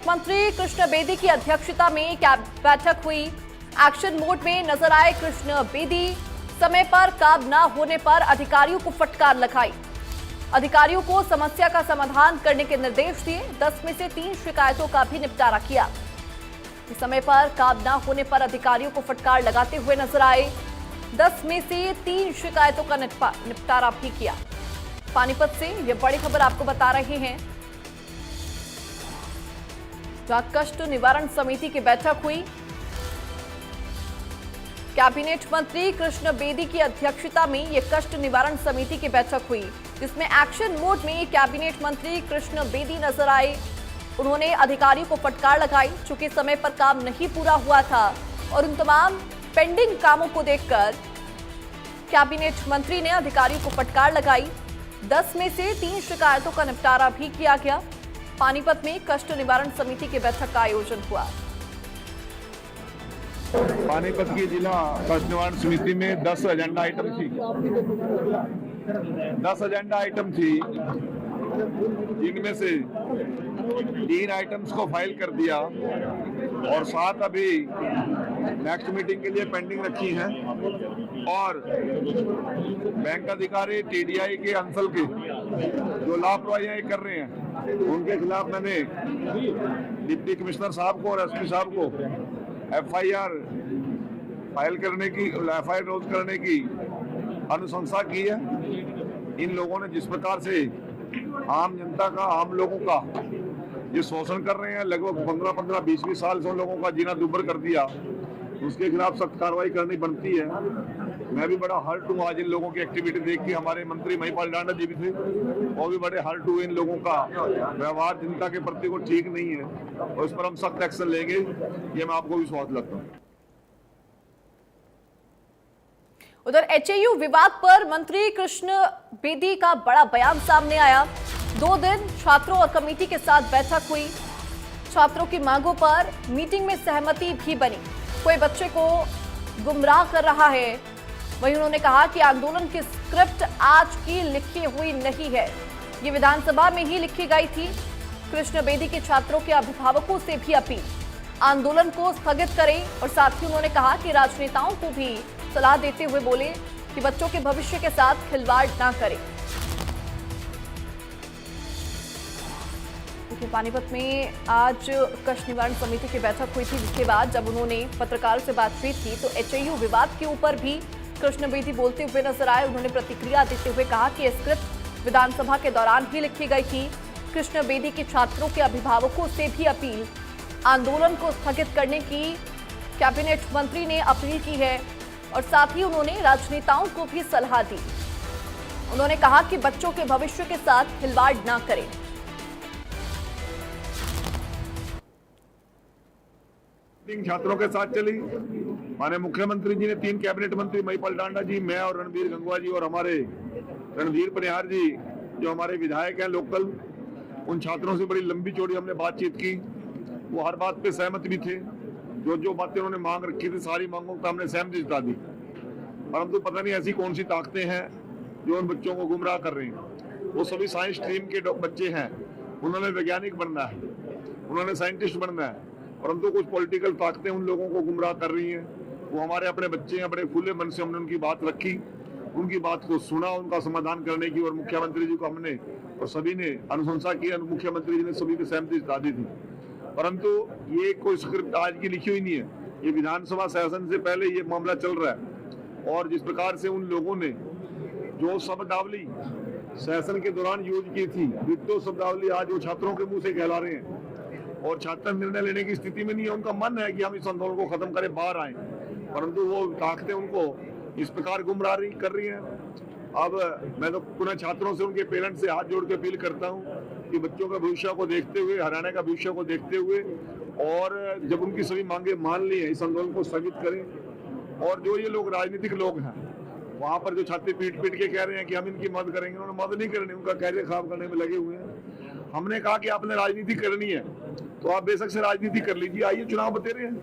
मंत्री कृष्ण बेदी की अध्यक्षता में बैठक हुई। एक्शन मोड में नजर आए कृष्ण बेदी। समय पर काम न होने पर अधिकारियों को फटकार लगाई। अधिकारियों को समस्या का समाधान करने के निर्देश दिए। 10 में से 3 शिकायतों का भी निपटारा किया। समय पर काम न होने पर अधिकारियों को फटकार लगाते हुए नजर आए। 10 में से 3 शिकायतों का निपटारा भी किया। पानीपत से ये बड़ी खबर आपको बता रहे हैं, जहां कष्ट निवारण समिति की बैठक हुई। कैबिनेट मंत्री कृष्ण बेदी की अध्यक्षता में यह कष्ट निवारण समिति की बैठक हुई, जिसमें एक्शन मोड में कैबिनेट मंत्री कृष्ण बेदी नजर आए। उन्होंने अधिकारियों को फटकार लगाई, चूंकि समय पर काम नहीं पूरा हुआ था और उन तमाम पेंडिंग कामों को देखकर कैबिनेट मंत्री ने अधिकारियों को फटकार लगाई। 10 में से 3 शिकायतों का निपटारा भी किया गया। पानीपत में कष्ट निवारण समिति की बैठक का आयोजन हुआ। पानीपत की जिला कष्ट निवारण समिति में 10 एजेंडा आइटम थी। 10 एजेंडा आइटम थी, जिनमें से 3 आइटम्स को फाइल कर दिया और 7 अभी नेक्स्ट मीटिंग के लिए पेंडिंग रखी हैं। और बैंक अधिकारी टीडीआई के अंचल के जो लापरवाहियां कर रहे हैं, उनके खिलाफ मैंने डिप्टी कमिश्नर साहब को और एसपी साहब को एफआईआर फाइल करने की, एफआईआर रोज करने की अनुशंसा की है। इन लोगों ने जिस प्रकार से आम जनता का, आम लोगों का ये शोषण कर रहे हैं, लगभग 15-15, 20-20 साल से उन लोगों का जीना दुभर कर दिया, उसके खिलाफ सख्त कार्रवाई करनी बनती है। मैं भी बड़ा हर्ट हूँ आज इन लोगों की एक्टिविटी देख के। हमारे मंत्री महिपाल डांडा जी भी थे, वो भी बड़े हर्ट हुए। इन लोगों का व्यवहार जनता के प्रति को ठीक नहीं है और इस पर हम सख्त एक्शन लेंगे, ये मैं आपको विश्वास दिलाता हूँ। उधर एचएयू विवाद पर मंत्री कृष्ण बेदी का बड़ा बयान सामने आया। 2 दिन छात्रों और कमेटी के साथ बैठक हुई। छात्रों की मांगों पर मीटिंग में सहमति भी बनी। कोई बच्चे को गुमराह कर रहा है। वहीं उन्होंने कहा कि आंदोलन की स्क्रिप्ट आज की लिखी हुई नहीं है, ये विधानसभा में ही लिखी गई थी। कृष्ण बेदी के छात्रों के अभिभावकों से भी अपील, आंदोलन को स्थगित करें। और साथ ही उन्होंने कहा कि राजनेताओं को भी सलाह देते हुए बोले कि बच्चों के भविष्य के साथ खिलवाड़ ना करें। पानीपत में आज कष्ट निवारण समिति की बैठक हुई थी, जिसके बाद जब उन्होंने पत्रकारों से बातचीत की तो एचएयू विवाद के ऊपर भी कृष्ण बेदी बोलते हुए नजर आए। उन्होंने प्रतिक्रिया देते हुए कहा कि यह स्क्रिप्ट विधानसभा के दौरान ही लिखी गई थी। कृष्ण बेदी के छात्रों के अभिभावकों से भी अपील, आंदोलन को स्थगित करने की कैबिनेट मंत्री ने अपील की है। और साथ ही उन्होंने राजनेताओं को भी सलाह दी। उन्होंने कहा कि बच्चों के भविष्य के साथ खिलवाड़ ना करें। छात्रों के साथ चली। माननीय मुख्यमंत्री जी ने 3 कैबिनेट मंत्री महिपाल डांडा जी, मैं और रणबीर गंगवा जी और हमारे रणधीर परिहार जी जो हमारे विधायक हैं लोकल, उन छात्रों से बड़ी लंबी चौड़ी हमने बातचीत की। वो हर बात पे सहमत भी थे। जो बातें उन्होंने मांग रखी थी, सारी मांगों पर हमने सहमति जता दी। परंतु पता नहीं ऐसी कौन सी ताकतें हैं जो उन बच्चों को गुमराह कर रही हैं। वो सभी साइंस स्ट्रीम के बच्चे हैं, उन्होंने वैज्ञानिक बनना है, उन्होंने साइंटिस्ट बनना है, परंतु कुछ पॉलिटिकल ताकतें उन लोगों को गुमराह कर रही हैं। वो हमारे अपने बच्चे हैं, बड़े खुले मन से हमने उनकी बात रखी, उनकी बात को सुना, उनका समाधान करने की और मुख्यमंत्री जी को हमने और सभी ने अनुशंसा की। मुख्यमंत्री जी ने सभी की सहमति जता दी थी। परंतु ये कोई स्क्रिप्ट आज की लिखी हुई नहीं है। ये विधानसभा सेशन से पहले ये मामला चल रहा है और जिस प्रकार से उन लोगों ने जो शब्दावली सेशन के दौरान यूज की थी, वित्तो शब्दावली आज वो छात्रों के मुंह से कहला रहे हैं और छात्र निर्णय लेने की स्थिति में नहीं है। उनका मन है कि हम इस आंदोलन को खत्म करें, बाहर आए, परंतु वो ताकतें उनको इस प्रकार गुमराह कर रही हैं। अब मैं तो पुनः छात्रों से, उनके पेरेंट्स से हाथ जोड़ के अपील करता हूं कि बच्चों का भविष्य को देखते हुए, हरियाणा का भविष्य को देखते हुए और जब उनकी सभी मांगे मान ली हैं, इस आंदोलन को स्थगित करें। और जो ये लोग राजनीतिक लोग हैं, वहां पर जो छात्र पीट के कह रहे हैं कि हम इनकी मदद करेंगे, उन्होंने मदद नहीं करनी, उनका कैरियर खराब करने में लगे हुए हैं। हमने कहा कि आपने राजनीति करनी है तो आप बेशक से राजनीति कर लीजिए, आइए चुनाव बतेरे हैं।